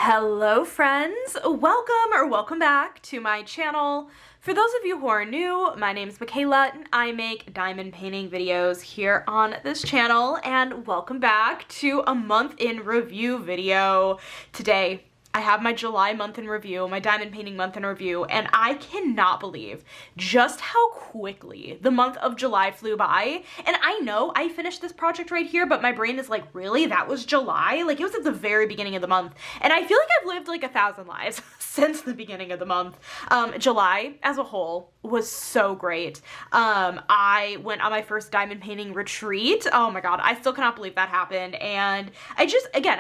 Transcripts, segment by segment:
Hello friends, welcome back to my channel. For those of you who are new, my name is Michaela and I make diamond painting videos here on this channel, and welcome back to a month in review video. Today I have my July month in review, my diamond painting month in review, and I cannot believe just how quickly the month of July flew by. And I know I finished this project right here, but my brain is like, really? That was July? Like, it was at the very beginning of the month. And I feel like I've lived like 1,000 lives since the beginning of the month. July as a whole was so great. I went on my first diamond painting retreat. Oh my god, I still cannot believe that happened. And I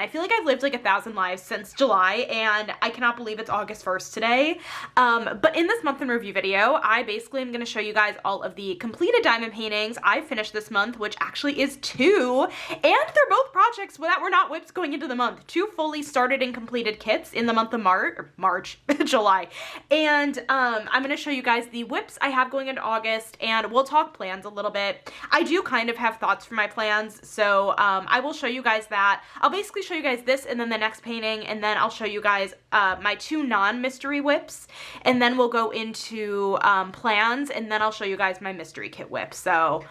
feel like I've lived like 1,000 lives since July, and I cannot believe it's August 1st today. But in this month in review video, I basically am going to show you guys all of the completed diamond paintings I finished this month, which actually is 2, and they're both projects that were not whips going into the month. 2 fully started and completed kits in the month of July. And I'm going to show you guys the whips I have going into August, and we'll talk plans a little bit. I do kind of have thoughts for my plans, so I will show you guys that. I'll basically show you guys this and then the next painting, and then I'll show you guys my 2 non-mystery whips, and then we'll go into plans, and then I'll show you guys my mystery kit whip. So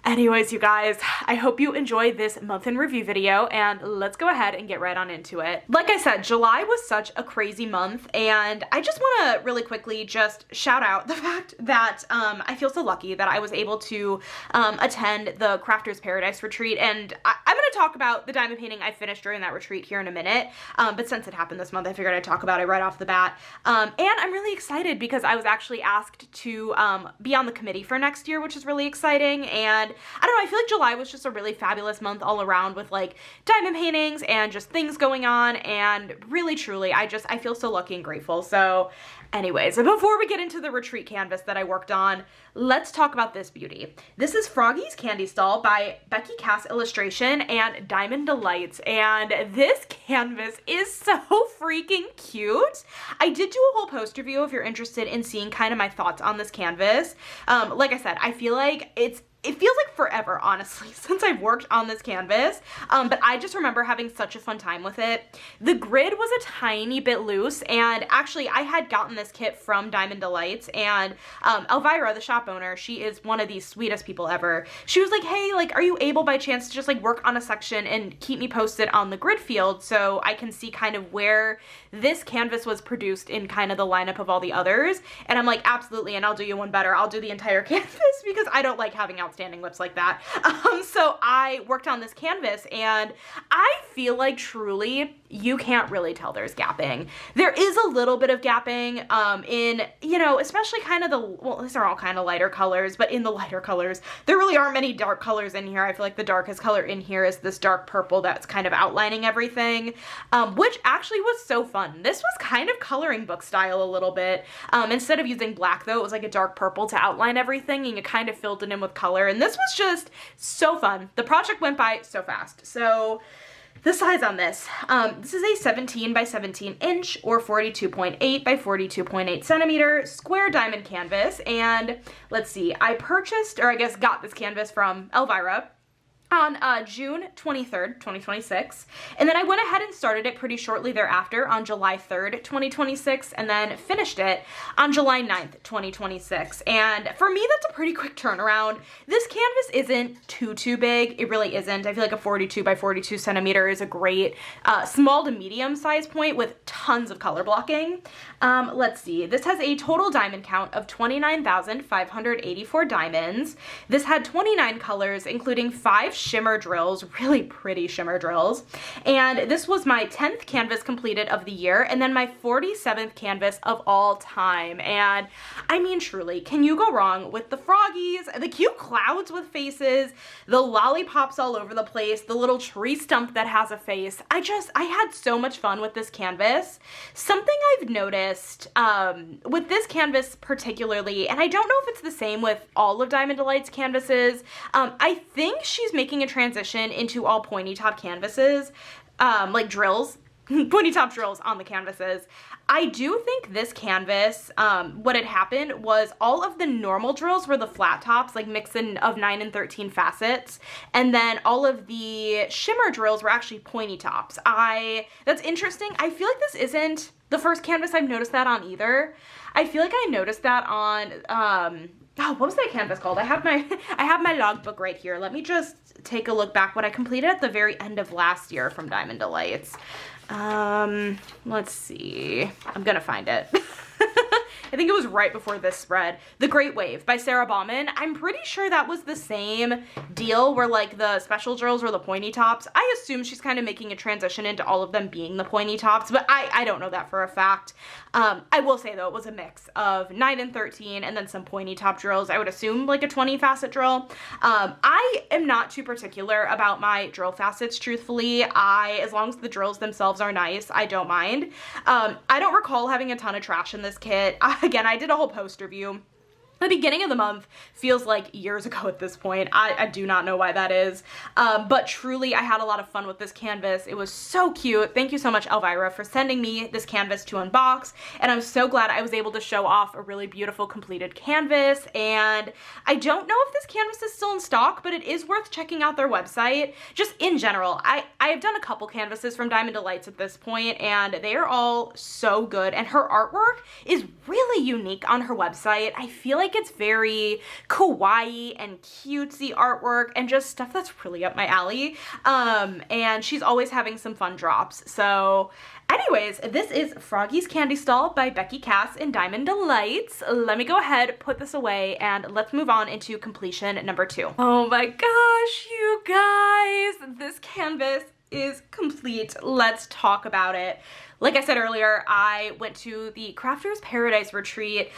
anyways, you guys, I hope you enjoyed this month in review video, and let's go ahead and get right on into it. Like I said, July was such a crazy month, and I just want to really quickly just shout out the fact that I feel so lucky that I was able to attend the Crafter's Paradise retreat, and I'm going to talk about the diamond painting I finished during that retreat here in a minute, but since it happened this month, I figured I'd talk about it right off the bat. And I'm really excited because I was actually asked to be on the committee for next year, which is really exciting. And I don't know, I feel like July was just a really fabulous month all around with like diamond paintings and just things going on, and really truly I feel so lucky and grateful. So anyways, before we get into the retreat canvas that I worked on, let's talk about this beauty. This is Froggy's Candy Stall by Becky Cass Illustration and Diamond Delights, and this canvas is so freaking cute. I did do a whole post review if you're interested in seeing kind of my thoughts on this canvas. Like I said, I feel like it feels like forever, honestly, since I've worked on this canvas, but I just remember having such a fun time with it. The grid was a tiny bit loose, and actually I had gotten this kit from Diamond Delights, and Elvira, the shop owner, she is one of the sweetest people ever. She was like, hey, like, are you able by chance to just like work on a section and keep me posted on the grid field so I can see kind of where this canvas was produced in kind of the lineup of all the others? And I'm like, absolutely, and I'll do you one better. I'll do the entire canvas because I don't like having outstanding whips like that. So I worked on this canvas, and I feel like truly you can't really tell there's gapping. There is a little bit of gapping in, you know, especially kind of well, these are all kind of lighter colors, but in the lighter colors, there really aren't many dark colors in here. I feel like the darkest color in here is this dark purple that's kind of outlining everything, which actually was so fun. This was kind of coloring book style a little bit. Instead of using black though, it was like a dark purple to outline everything, and you kind of filled it in with color, and this was just so fun. The project went by so fast. So the size on this is a 17 by 17 inch or 42.8 by 42.8 centimeter square diamond canvas. And let's see, I purchased, or I guess got this canvas from Elvira on June 23rd, 2026, and then I went ahead and started it pretty shortly thereafter on July 3rd, 2026, and then finished it on July 9th, 2026, and for me, that's a pretty quick turnaround. This canvas isn't too big, it really isn't. I feel like a 42 by 42 centimeter is a great small to medium size point with tons of color blocking. Let's see, this has a total diamond count of 29,584 diamonds. This had 29 colors, including 5 shimmer drills, really pretty shimmer drills. And this was my 10th canvas completed of the year, and then my 47th canvas of all time. And I mean, truly, can you go wrong with the froggies, the cute clouds with faces, the lollipops all over the place, the little tree stump that has a face? I had so much fun with this canvas. Something I've noticed with this canvas particularly, and I don't know if it's the same with all of Diamond Delight's canvases, I think she's making a transition into all pointy top canvases, like drills, pointy top drills on the canvases. I do think this canvas, what had happened was all of the normal drills were the flat tops, like mixing of 9 and 13 facets, and then all of the shimmer drills were actually pointy tops. That's interesting. I feel like this isn't the first canvas I've noticed that on either. I feel like I noticed that on, what was that canvas called? I have my logbook right here. Let me just take a look back what I completed at the very end of last year from Diamond Delights. Let's see. I'm gonna find it. I think it was right before this spread. The Great Wave by Sarah Bauman. I'm pretty sure that was the same deal where like the special drills were the pointy tops. I assume she's kind of making a transition into all of them being the pointy tops, but I don't know that for a fact. I will say though, it was a mix of 9 and 13 and then some pointy top drills. I would assume like a 20 facet drill. I am not too particular about my drill facets, truthfully. As long as the drills themselves are nice, I don't mind. I don't recall having a ton of trash in this kit. Again, I did a whole post review. The beginning of the month feels like years ago at this point. I do not know why that is. But truly, I had a lot of fun with this canvas. It was so cute. Thank you so much, Elvira, for sending me this canvas to unbox. And I'm so glad I was able to show off a really beautiful completed canvas. And I don't know if this canvas is still in stock, but it is worth checking out their website. Just in general, I have done a couple canvases from Diamond Delights at this point, and they are all so good. And her artwork is really unique on her website. I feel like it's very kawaii and cutesy artwork and just stuff that's really up my alley. And she's always having some fun drops. So anyways, this is Froggy's Candy Stall by Becky Cass in Diamond Delights. Let me go ahead, put this away, and let's move on into completion number 2. Oh my gosh, you guys, this canvas is complete. Let's talk about it. Like I said earlier, I went to the Crafter's Paradise retreat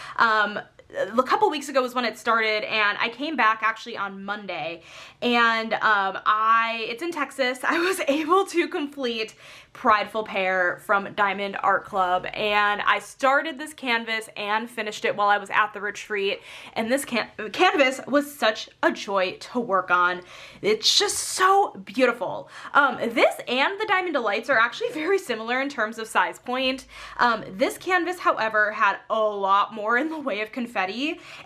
a couple weeks ago was when it started, and I came back actually on Monday, and it's in Texas. I was able to complete Prideful Pear from Diamond Art Club, and I started this canvas and finished it while I was at the retreat, and this canvas was such a joy to work on. It's just so beautiful. This and the Diamond Delights are actually very similar in terms of size point. This canvas, however, had a lot more in the way of confetti,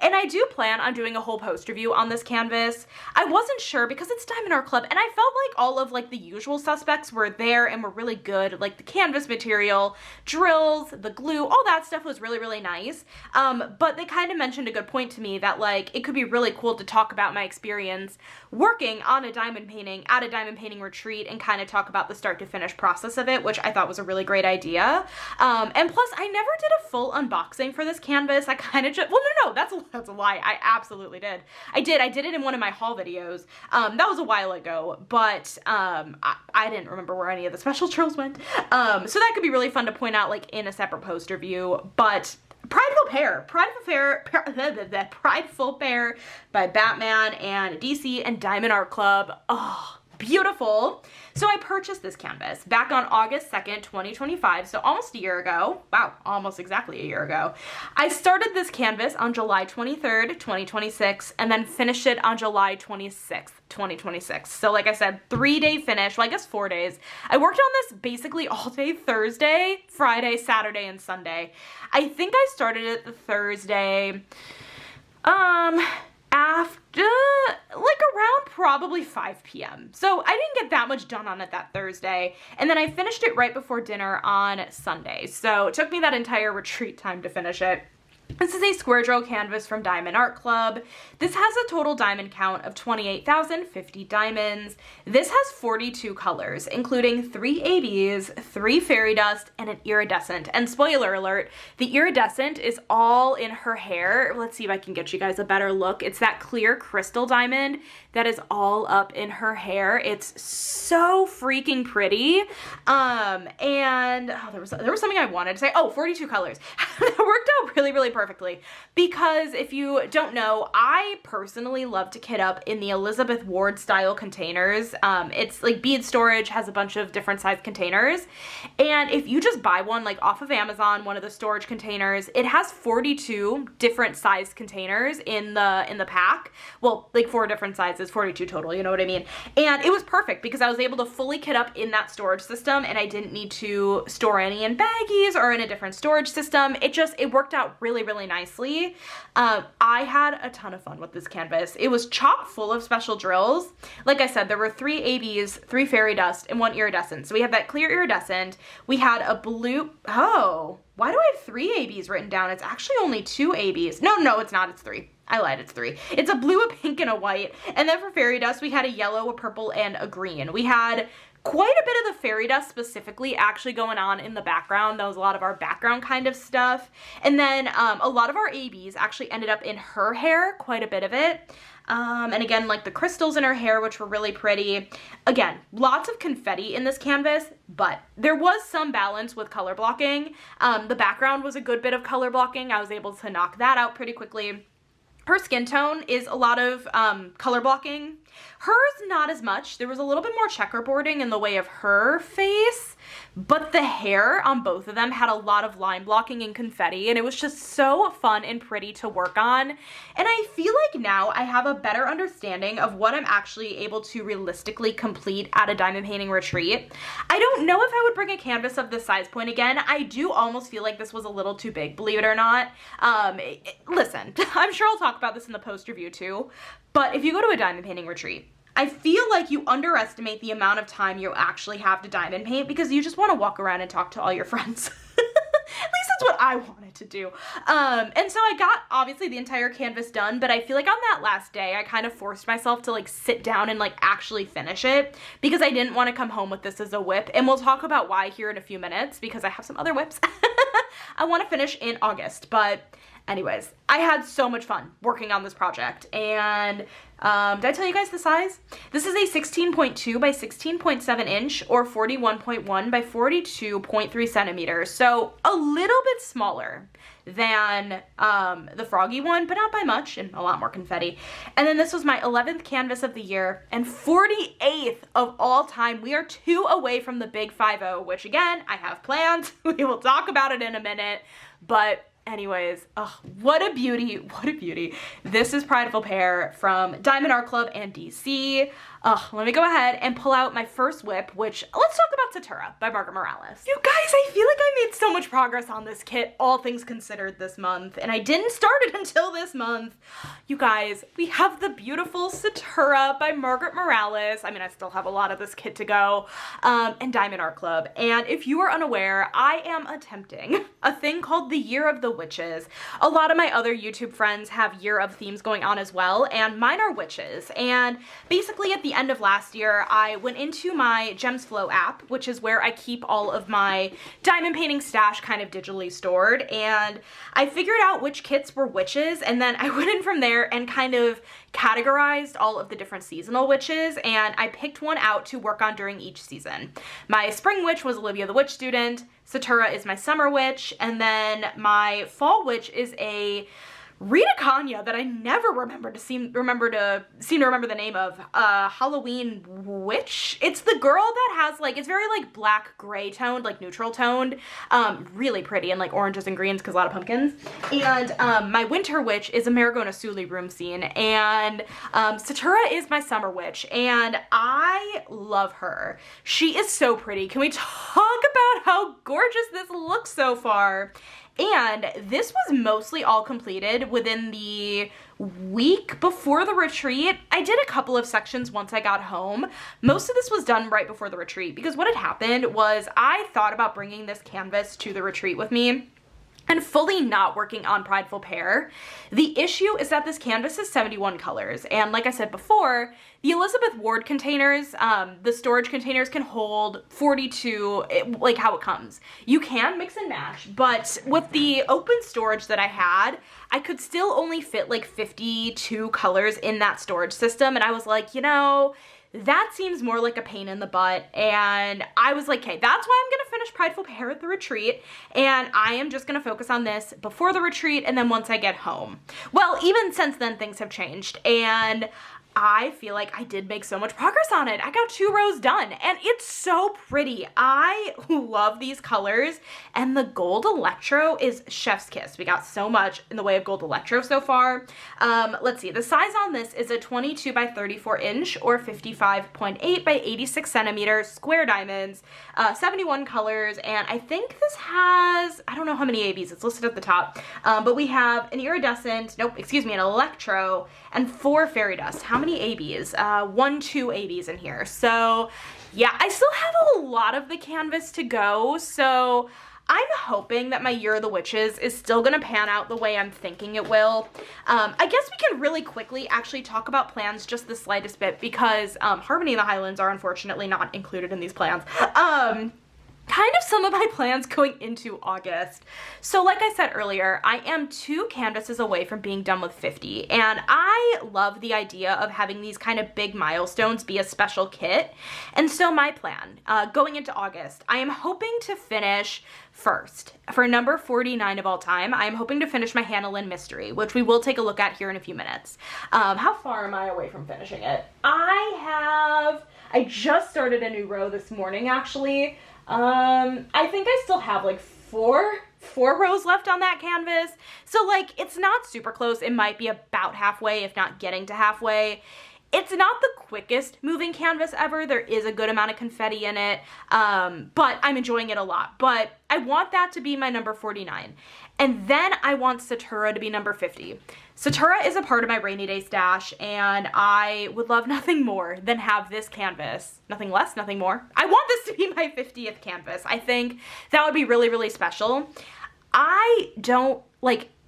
and I do plan on doing a whole post review on this canvas. I wasn't sure because it's Diamond Art Club, and I felt like all of like the usual suspects were there and were really good, like the canvas material, drills, the glue, all that stuff was really, really nice. But they kind of mentioned a good point to me that like it could be really cool to talk about my experience working on a diamond painting at a diamond painting retreat and kind of talk about the start to finish process of it, which I thought was a really great idea. And plus I never did a full unboxing for this canvas. I kind of just, well, no, that's a lie. I absolutely did. I did it in one of my haul videos. That was a while ago, but I didn't remember where any of the special drills went. So that could be really fun to point out like in a separate post review. But Prideful Pear by Batman and DC and Diamond Art Club. Oh, beautiful. So I purchased this canvas back on August 2nd, 2025, so almost a year ago. Wow, almost exactly a year ago. I started this canvas on July 23rd, 2026, and then finished it on July 26th, 2026. So like I said, 3-day finish, well I guess 4 days. I worked on this basically all day Thursday, Friday, Saturday, and Sunday. I think I started it the Thursday, after, like around probably 5 p.m. So I didn't get that much done on it that Thursday. And then I finished it right before dinner on Sunday. So it took me that entire retreat time to finish it. This is a square drill canvas from Diamond Art Club. This has a total diamond count of 28,050 diamonds. This has 42 colors, including 3 ABs, 3 fairy dust, and an iridescent. And spoiler alert, the iridescent is all in her hair. Let's see if I can get you guys a better look. It's that clear crystal diamond that is all up in her hair. It's so freaking pretty. And oh, there was something I wanted to say. Oh, 42 colors. That worked out really, really perfectly, because if you don't know, I personally love to kit up in the Elizabeth Ward style containers. It's like bead storage, has a bunch of different size containers, and if you just buy one like off of Amazon, one of the storage containers, it has 42 different size containers in the pack. Well, like 4 different sizes canvases, 42 total, you know what I mean? And it was perfect because I was able to fully kit up in that storage system and I didn't need to store any in baggies or in a different storage system. It worked out really, really nicely. I had a ton of fun with this canvas. It was chock full of special drills. Like I said, there were 3 ABs, 3 fairy dust, and 1 iridescent. So we had that clear iridescent. We had a blue, oh, why do I have 3 ABs written down? It's actually only 2 ABs. No, it's not, it's 3. I lied, it's 3. It's a blue, a pink, and a white. And then for fairy dust, we had a yellow, a purple, and a green. We had quite a bit of the fairy dust specifically actually going on in the background. That was a lot of our background kind of stuff. And then a lot of our ABs actually ended up in her hair, quite a bit of it. And again, like the crystals in her hair, which were really pretty. Again, lots of confetti in this canvas, but there was some balance with color blocking. The background was a good bit of color blocking. I was able to knock that out pretty quickly. Her skin tone is a lot of color blocking. Hers, not as much. There was a little bit more checkerboarding in the way of her face, but the hair on both of them had a lot of line blocking and confetti, and it was just so fun and pretty to work on. And I feel like now I have a better understanding of what I'm actually able to realistically complete at a diamond painting retreat. I don't know if I would bring a canvas of this size point again. I do almost feel like this was a little too big, believe it or not. Listen, I'm sure I'll talk about this in the post review too, but if you go to a diamond painting retreat, I feel like you underestimate the amount of time you actually have to diamond paint because you just want to walk around and talk to all your friends. At least that's what I wanted to do. And so I got obviously the entire canvas done, but I feel like on that last day, I kind of forced myself to like sit down and like actually finish it because I didn't want to come home with this as a whip. And we'll talk about why here in a few minutes because I have some other whips I want to finish in August. But anyways, I had so much fun working on this project. And did I tell you guys the size? This is a 16.2 by 16.7 inch or 41.1 by 42.3 centimeters. So a little bit smaller than the Froggy one, but not by much, and a lot more confetti. And then this was my 11th canvas of the year and 48th of all time. We are 2 away from the big 5-0, which again, I have planned. We will talk about it in a minute, but anyways, oh, what a beauty, what a beauty. This is Prideful Pear from Diamond Art Club and DC. Let me go ahead and pull out my first whip, which, let's talk about Satura by Margaret Morales. You guys, I feel like I made so much progress on this kit, all things considered, this month, and I didn't start it until this month. You guys, we have the beautiful Satura by Margaret Morales. I mean, I still have a lot of this kit to go, and Diamond Art Club. And if you are unaware, I am attempting a thing called the Year of the Witches. A lot of my other YouTube friends have year of themes going on as well, and mine are witches. And basically at the end of last year, I went into my Gems Flow app, which is where I keep all of my diamond painting stash kind of digitally stored, and I figured out which kits were witches, and then I went in from there and kind of categorized all of the different seasonal witches, and I picked one out to work on during each season. My spring witch was Olivia the Witch Student, Satura is my summer witch, and then my fall witch is a Rita Kanya that I never seem to remember the name of, Halloween Witch. It's the girl that has like, it's very like black gray toned, like neutral toned, really pretty, and like oranges and greens because a lot of pumpkins. And my winter witch is Amerigo Nasuli Room Scene, and Satura is my summer witch, and I love her. She is so pretty. Can we talk about how gorgeous this looks so far? And this was mostly all completed within the week before the retreat. I did a couple of sections once I got home. Most of this was done right before the retreat because what had happened was I thought about bringing this canvas to the retreat with me and fully not working on Prideful Pear. The issue is that this canvas is 71 colors, and like I said before, the Elizabeth Ward containers, the storage containers can hold 42, like how it comes. You can mix and match, but with the open storage that I had, I could still only fit like 52 colors in that storage system, and I was like, you know, that seems more like a pain in the butt, and I was like, okay, that's why I'm gonna finish Prideful Pear at the retreat, and I am just gonna focus on this before the retreat and then once I get home. Well, even since then, things have changed, and I feel like I did make so much progress on it. I got 2 rows done and it's so pretty. I love these colors, and the gold electro is chef's kiss. We got so much in the way of gold electro so far. Let's see, the size on this is a 22 by 34 inch or 55.8 by 86 centimeters, square diamonds, 71 colors, and I think this has, I don't know how many ABs, it's listed at the top, but we have an iridescent, an electro, and 4 fairy dust. How many ABs? 2 ABs in here. So yeah, I still have a lot of the canvas to go, so I'm hoping that my Year of the Witches is still gonna pan out the way I'm thinking it will. I guess we can really quickly actually talk about plans just the slightest bit, because Harmony in the Highlands are unfortunately not included in these plans. Kind of some of my plans going into August. So like I said earlier, I am 2 canvases away from being done with 50, and I love the idea of having these kind of big milestones be a special kit. And so my plan going into August, I am hoping to finish first. For number 49 of all time, I am hoping to finish my Hannah Lynn Mystery, which we will take a look at here in a few minutes. How far am I away from finishing it? I just started a new row this morning, actually. I think I still have like four rows left on that canvas. So like, it's not super close. It might be about halfway, if not getting to halfway. It's not the quickest moving canvas ever. There is a good amount of confetti in it, but I'm enjoying it a lot. But I want that to be my number 49. And then I want Satura to be number 50. Satura is a part of my rainy day stash, and I would love nothing more than have this canvas. Nothing less, nothing more. I want this to be my 50th canvas. I think that would be really, really special. I don't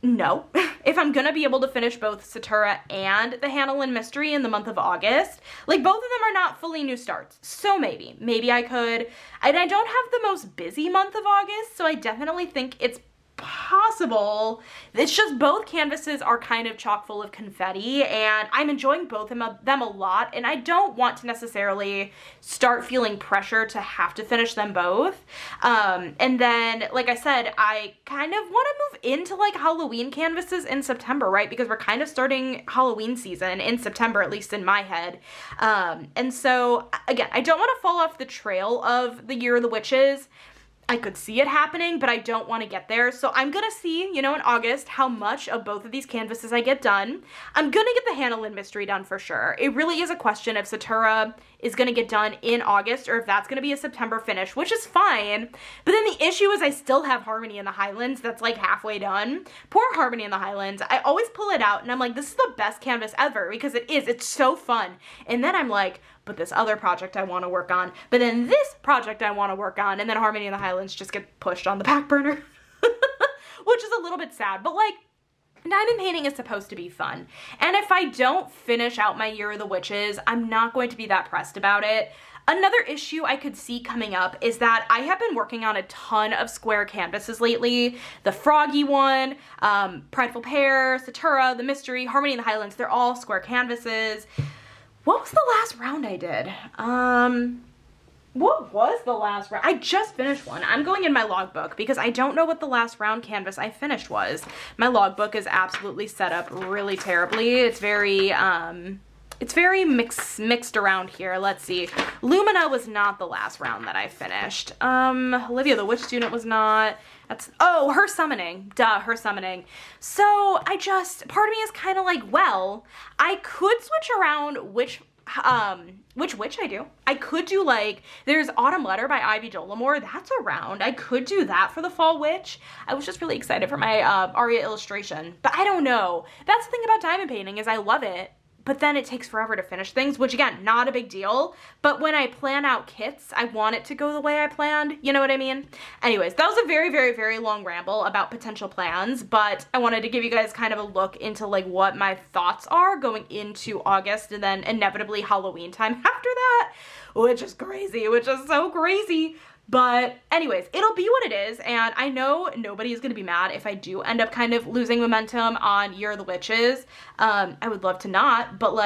know if I'm gonna be able to finish both Satura and the Hannah Lynn Mystery in the month of August. Like, both of them are not fully new starts, so maybe I could. And I don't have the most busy month of August, so I definitely think it's possible. It's just both canvases are kind of chock full of confetti, and I'm enjoying both of them a lot, and I don't want to necessarily start feeling pressure to have to finish them both. And then, like I said, I kind of want to move into like Halloween canvases in September, right? Because we're kind of starting Halloween season in September, at least in my head. And so again, I don't want to fall off the trail of the Year of the Witches. I could see it happening, but I don't want to get there. So I'm going to see, in August, how much of both of these canvases I get done. I'm going to get the Hannah Lynn Mystery done for sure. It really is a question if Satura is going to get done in August or if that's going to be a September finish, which is fine. But then the issue is I still have Harmony in the Highlands that's like halfway done. Poor Harmony in the Highlands. I always pull it out and I'm like, this is the best canvas ever, because it is. It's so fun. And then I'm like, but this other project I want to work on, but then this project I want to work on, and then Harmony in the Highlands just get pushed on the back burner, which is a little bit sad, but like, diamond painting is supposed to be fun. And if I don't finish out my Year of the Witches, I'm not going to be that pressed about it. Another issue I could see coming up is that I have been working on a ton of square canvases lately. The Froggy one, Prideful Pear, Satura, the Mystery, Harmony in the Highlands, they're all square canvases. What was the last round I did? What was the last round? I just finished one. I'm going in my logbook because I don't know what the last round canvas I finished was. My logbook is absolutely set up really terribly. It's very mixed around here. Let's see. Lumina was not the last round that I finished. Olivia the Witch Student was not. Oh, Her Summoning. Duh, Her Summoning. So part of me is kind of like, well, I could switch around which witch I do. I could do there's Autumn Letter by Ivy Dollamore. That's around. I could do that for the Fall Witch. I was just really excited for my Aria illustration, but I don't know. That's the thing about diamond painting is I love it, but then it takes forever to finish things, which again, not a big deal. But when I plan out kits, I want it to go the way I planned. You know what I mean? Anyways, that was a very, very, very long ramble about potential plans, but I wanted to give you guys kind of a look into what my thoughts are going into August and then inevitably Halloween time after that, which is crazy, which is so crazy. But anyways, it'll be what it is, and I know nobody is going to be mad if I do end up kind of losing momentum on Year of the Witches. I would love to not, but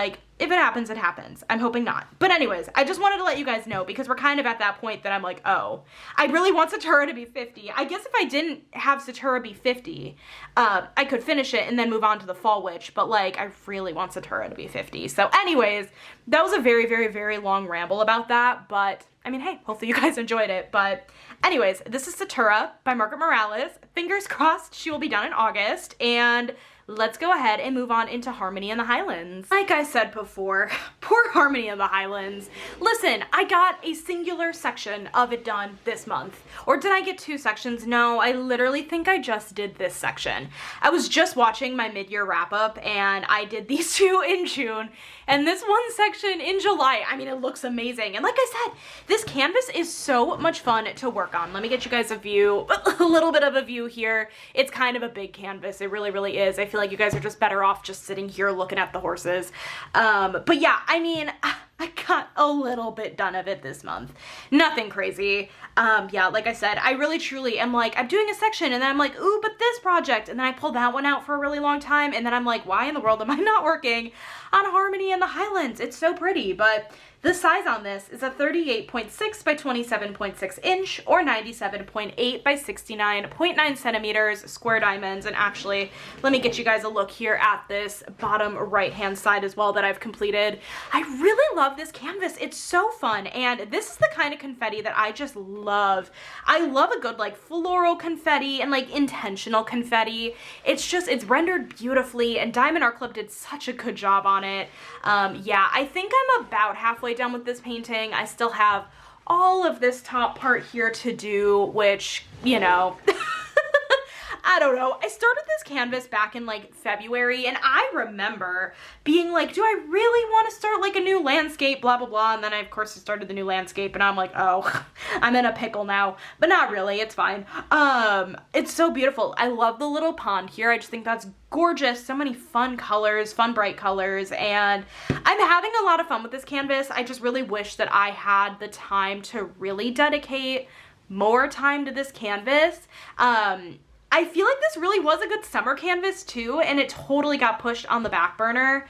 if it happens, it happens. I'm hoping not. But anyways, I just wanted to let you guys know because we're kind of at that point that I'm like, oh, I really want Satura to be 50. I guess if I didn't have Satura be 50, I could finish it and then move on to the Fall Witch, but like, I really want Satura to be 50. So anyways, that was a very, very, very long ramble about that, but I mean, hey, hopefully you guys enjoyed it. But anyways, this is Satura by Margaret Morales. Fingers crossed she will be done in August, and let's go ahead and move on into Harmony in the Highlands. Like I said before, poor Harmony in the Highlands. Listen, I got a singular section of it done this month. Or did I get 2 sections? No, I literally think I just did this section. I was just watching my mid-year wrap-up and I did these 2 in June and this one section in July. I mean, it looks amazing. And like I said, this canvas is so much fun to work on. Let me get you guys a view, a little bit of a view here. It's kind of a big canvas. It really, really is. I feel like you guys are just better off just sitting here looking at the horses. But yeah, I mean, I got a little bit done of it this month. Nothing crazy. Yeah, like I said, I really truly am like, I'm doing a section and then I'm like, ooh, but this project. And then I pull that one out for a really long time. And then I'm like, why in the world am I not working on Harmony in the Highlands? It's so pretty, but the size on this is a 38.6 by 27.6 inch or 97.8 by 69.9 centimeters square diamonds. And actually, let me get you guys a look here at this bottom right-hand side as well that I've completed. I really love this canvas. It's so fun. And this is the kind of confetti that I just love. I love a good like floral confetti and like intentional confetti. It's rendered beautifully and Diamond Art Club did such a good job on it. Yeah, I think I'm about halfway done with this painting. I still have all of this top part here to do, which, you know, I don't know. I started this canvas back in like February and I remember being like, do I really want to start like a new landscape, blah, blah, blah. And then I, of course, started the new landscape and I'm like, oh, I'm in a pickle now, but not really. It's fine. It's so beautiful. I love the little pond here. I just think that's gorgeous. So many fun colors, fun bright colors, and I'm having a lot of fun with this canvas. I just really wish that I had the time to really dedicate more time to this canvas. I feel like this really was a good summer canvas too, and it totally got pushed on the back burner.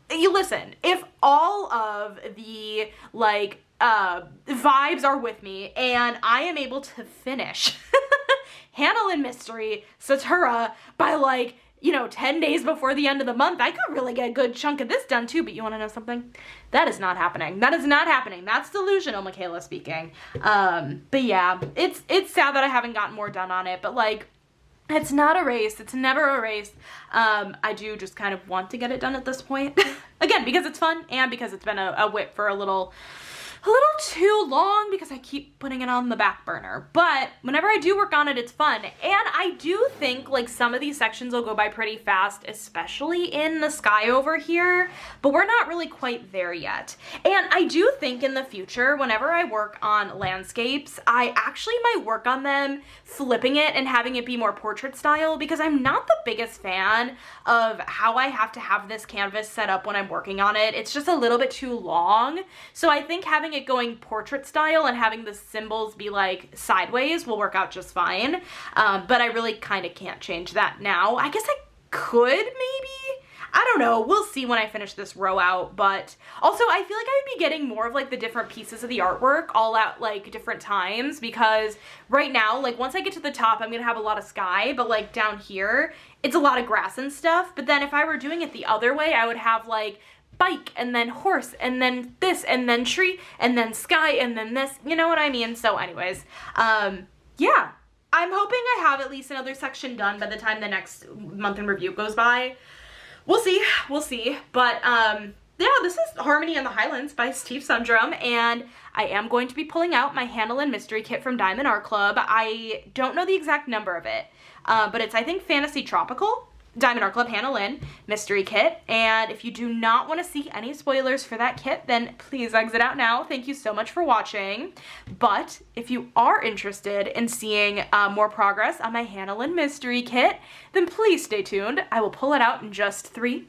You listen, if all of the like vibes are with me and I am able to finish Highlands Mystery Satura by like, you know, 10 days before the end of the month, I could really get a good chunk of this done too. But you want to know something? That is not happening. That is not happening. That's delusional, Michaela speaking. But yeah, it's sad that I haven't gotten more done on it, but like, it's not a race. It's never a race. I do just kind of want to get it done at this point. Again, because it's fun and because it's been a whip for a little too long because I keep putting it on the back burner. But whenever I do work on it, it's fun. And I do think like some of these sections will go by pretty fast, especially in the sky over here, but we're not really quite there yet. And I do think in the future, whenever I work on landscapes, I actually might work on them flipping it and having it be more portrait style because I'm not the biggest fan of how I have to have this canvas set up when I'm working on it. It's just a little bit too long. So I think having it going portrait style and having the symbols be like sideways will work out just fine. But I really kind of can't change that now. I guess I could maybe. I don't know. We'll see when I finish this row out. But also I feel like I would be getting more of like the different pieces of the artwork all at like different times because right now, like once I get to the top, I'm going to have a lot of sky, but like down here, it's a lot of grass and stuff. But then if I were doing it the other way, I would have like bike and then horse and then this and then tree and then sky and then this, you know what I mean? So anyways, yeah, I'm hoping I have at least another section done by the time the next month in review goes by. We'll see. But yeah, this is Harmony in the Highlands by Steve Sundrum, and I am going to be pulling out my Highlands Mystery Kit from Diamond Art Club. I don't know the exact number of it, but it's I think Fantasy Tropical. Diamond Art Club Highlands Mystery Kit, and if you do not want to see any spoilers for that kit, then please exit out now. Thank you so much for watching. But if you are interested in seeing more progress on my Highlands Mystery Kit, then please stay tuned. I will pull it out in just 3,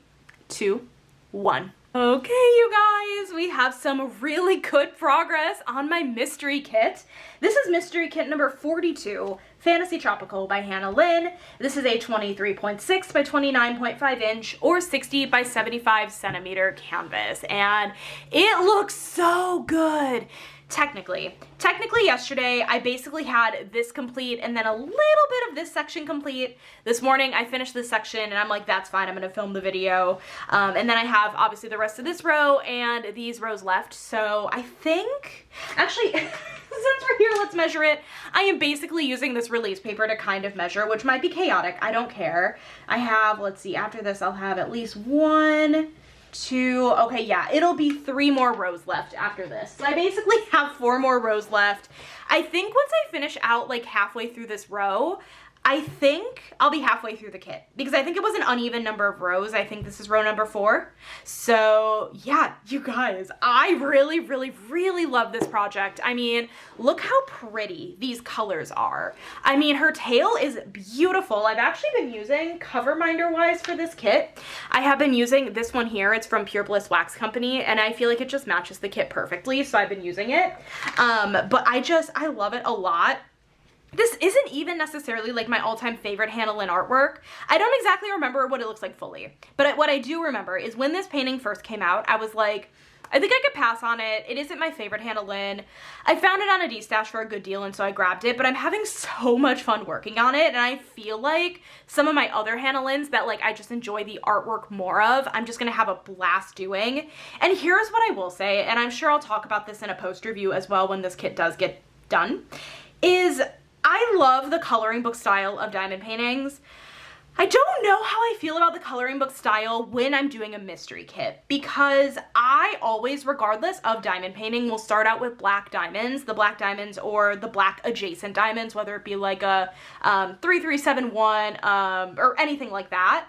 2, 1. Okay, you guys, we have some really good progress on my mystery kit. This is mystery kit number 42, Fantasy Tropical by Hannah Lynn. This is a 23.6 by 29.5 inch or 60 by 75 centimeter canvas, and it looks so good. Technically yesterday I basically had this complete and then a little bit of this section complete. This morning I finished this section and I'm like, that's fine, I'm gonna film the video. And then I have obviously the rest of this row and these rows left. So I think, actually, since we're here, let's measure it. I am basically using this release paper to kind of measure, which might be chaotic, I don't care. I have, let's see, after this I'll have at least 1, 2, okay, yeah, it'll be 3 more rows left after this. So I basically have 4 more rows left. I think once I finish out like halfway through this row, I think I'll be halfway through the kit because I think it was an uneven number of rows. I think this is row number 4. So yeah, you guys, I really, really, really love this project. I mean, look how pretty these colors are. I mean, her tail is beautiful. I've actually been using cover minder wise for this kit. I have been using this one here. It's from Pure Bliss Wax Company and I feel like it just matches the kit perfectly. So I've been using it. But I love it a lot. This isn't even necessarily like my all-time favorite Hannah Lynn artwork. I don't exactly remember what it looks like fully, but what I do remember is when this painting first came out, I was like, I think I could pass on it. It isn't my favorite Hannah Lynn. I found it on a D-stash for a good deal and so I grabbed it, but I'm having so much fun working on it and I feel like some of my other Hannah Lynn's that like I just enjoy the artwork more of, I'm just gonna have a blast doing. And here's what I will say, and I'm sure I'll talk about this in a post review as well when this kit does get done, is I love the coloring book style of diamond paintings. I don't know how I feel about the coloring book style when I'm doing a mystery kit because I always, regardless of diamond painting, will start out with black diamonds, the black diamonds or the black adjacent diamonds, whether it be like a 3371 or anything like that.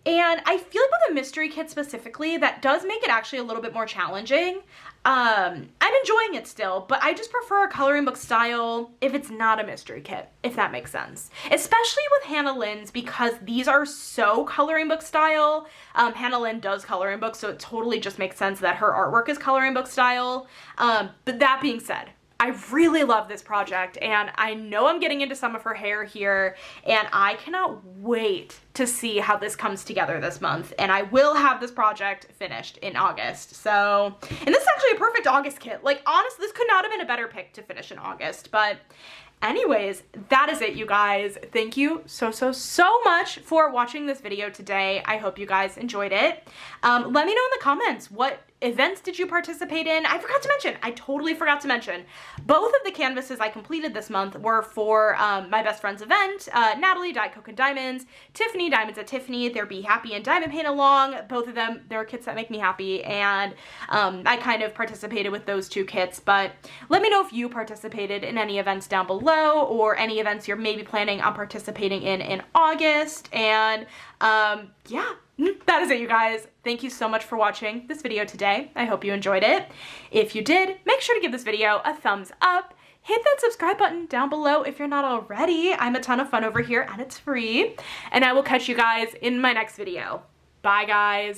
And I feel like with a mystery kit specifically, that does make it actually a little bit more challenging. I'm enjoying it still, but I just prefer a coloring book style if it's not a mystery kit, if that makes sense. Especially with Hannah Lynn's because these are so coloring book style. Hannah Lynn does coloring books, so it totally just makes sense that her artwork is coloring book style. But that being said, I really love this project and I know I'm getting into some of her hair here and I cannot wait to see how this comes together this month, and I will have this project finished in August. So, and this is actually a perfect August kit. Like honestly, this could not have been a better pick to finish in August, but anyways, that is it, you guys. Thank you so much for watching this video today. I hope you guys enjoyed it. Let me know in the comments, what events did you participate in? I forgot to mention, I totally forgot to mention, both of the canvases I completed this month were for my best friend's event, Natalie, Diet Coke and Diamonds, Tiffany, Diamonds at Tiffany, their Be Happy and Diamond Paint Along. Both of them, they're kits that make me happy, and I kind of participated with those 2 kits, but let me know if you participated in any events down below, or any events you're maybe planning on participating in August, and yeah. That is it, you guys. Thank you so much for watching this video today. I hope you enjoyed it. If you did, make sure to give this video a thumbs up. Hit that subscribe button down below if you're not already. I'm a ton of fun over here and it's free. And I will catch you guys in my next video. Bye, guys.